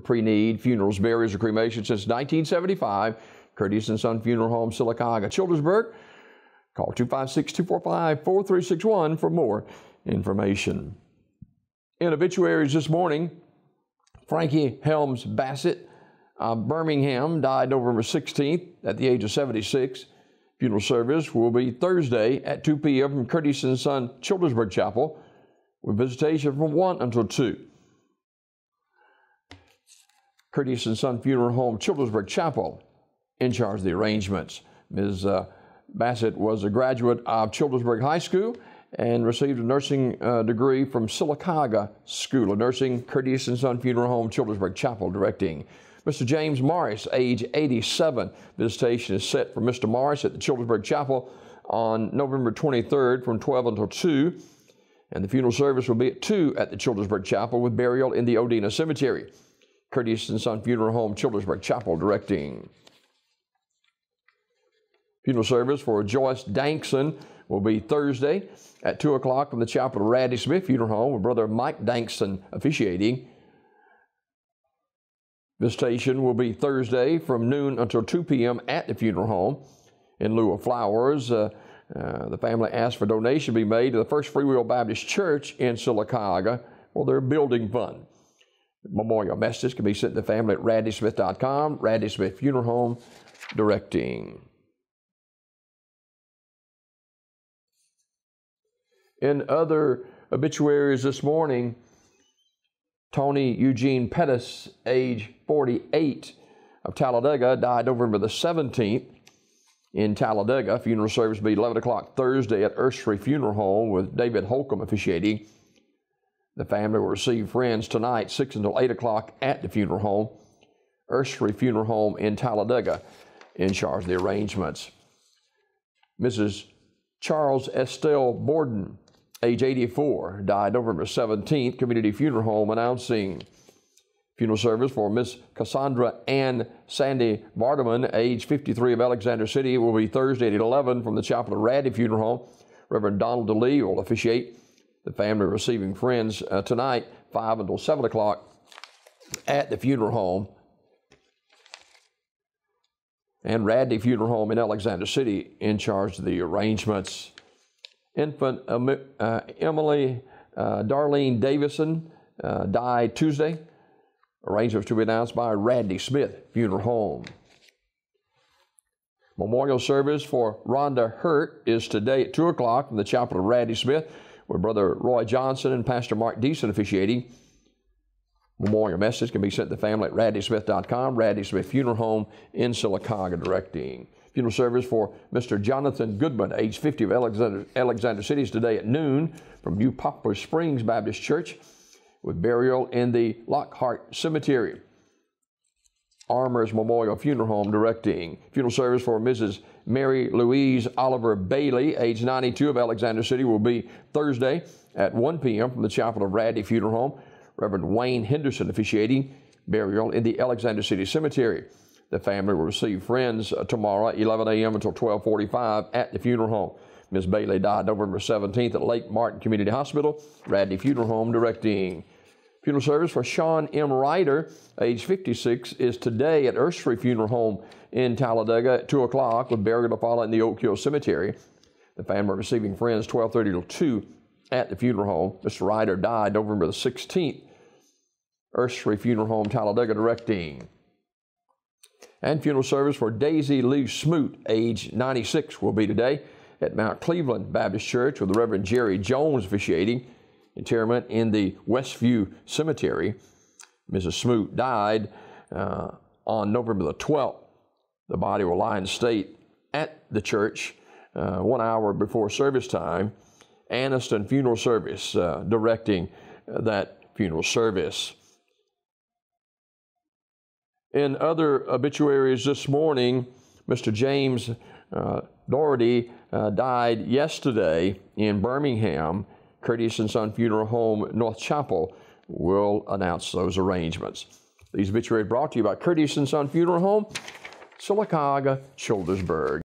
pre-need funerals, burials, or cremation since 1975. Curtis & Son Funeral Home, Sylacauga, Childersburg. Call 256-245-4361 for more information. In obituaries this morning, Frankie Helms Bassett of Birmingham died November 16th at the age of 76. Funeral service will be Thursday at 2 p.m. from Curtis & Son Childersburg Chapel, with visitation from 1 until 2. Curtis & Son Funeral Home, Childersburg Chapel, in charge of the arrangements. Ms. Bassett was a graduate of Childersburg High School and received a nursing degree from Sylacauga School of Nursing. Curtis & Son Funeral Home, Childersburg Chapel, directing. Mr. James Morris, age 87. Visitation is set for Mr. Morris at the Childersburg Chapel on November 23rd from 12 until 2. And the funeral service will be at 2 at the Childersburg Chapel with burial in the Odina Cemetery. Curtis & Son Funeral Home, Childersburg Chapel, directing. Funeral service for Joyce Dankson will be Thursday at 2 o'clock from the chapel of Radley Smith Funeral Home with Brother Mike Dankson officiating. Visitation will be Thursday from noon until 2 p.m. at the funeral home. In lieu of flowers, the family asked for donation to be made to the First Free Will Baptist Church in Sylacauga for their building fund. Memorial messages can be sent to the family at radleysmith.com. Radley Smith Funeral Home, directing. In other obituaries this morning, Tony Eugene Pettis, age 48, of Talladega, died November the 17th in Talladega. Funeral service will be 11 o'clock Thursday at Ursery Funeral Home with David Holcomb officiating. The family will receive friends tonight, 6 until 8 o'clock at the funeral home. Ursery Funeral Home in Talladega, in charge of the arrangements. Mrs. Charles Estelle Borden, age 84, died November 17th, Community Funeral Home, announcing. Funeral service for Miss Cassandra Ann Sandy Vardaman, age 53, of Alexander City, will be Thursday at 11 from the chapel of Radley Funeral Home. Reverend Donald DeLee will officiate. The family receiving friends tonight, 5 until 7 o'clock at the funeral home. And Radley Funeral Home in Alexander City, in charge of the arrangements. Infant Emily Darlene Davison died Tuesday. Arrangements to be announced by Radley Smith Funeral Home. Memorial service for Rhonda Hurt is today at 2 o'clock from the chapel of Radley Smith, with Brother Roy Johnson and Pastor Mark Deason officiating. Memorial message can be sent to the family at radleysmith.com. Radley Smith Funeral Home in Sylacauga, directing. Funeral service for Mr. Jonathan Goodman, age 50, of Alexander City, is today at noon from New Poplar Springs Baptist Church, with burial in the Lockhart Cemetery. Armour's Memorial Funeral Home, directing. Funeral service for Mrs. Mary Louise Oliver Bailey, age 92, of Alexander City, will be Thursday at 1 p.m. from the chapel of Radley Funeral Home. Reverend Wayne Henderson officiating. Burial in the Alexander City Cemetery. The family will receive friends tomorrow, 11 a.m. until 12:45 at the funeral home. Ms. Bailey died November 17th at Lake Martin Community Hospital. Radley Funeral Home, directing. Funeral service for Sean M. Ryder, age 56, is today at Ursery Funeral Home in Talladega at 2 o'clock, with burial to follow in the Oak Hill Cemetery. The family receiving friends 12:30 till 2 at the funeral home. Mr. Ryder died November the 16th. Ursery Funeral Home, Talladega, directing. And funeral service for Daisy Lee Smoot, age 96, will be today at Mount Cleveland Baptist Church, with the Reverend Jerry Jones officiating. Interment in the Westview Cemetery. Mrs. Smoot died on November the 12th. The body will lie in state at the church 1 hour before service time. Aniston Funeral Service directing that funeral service. In other obituaries this morning, Mr. James Doherty died yesterday in Birmingham. Curtis & Son Funeral Home, North Chapel, will announce those arrangements. These obituaries brought to you by Curtis & Son Funeral Home, Sylacauga, Childersburg.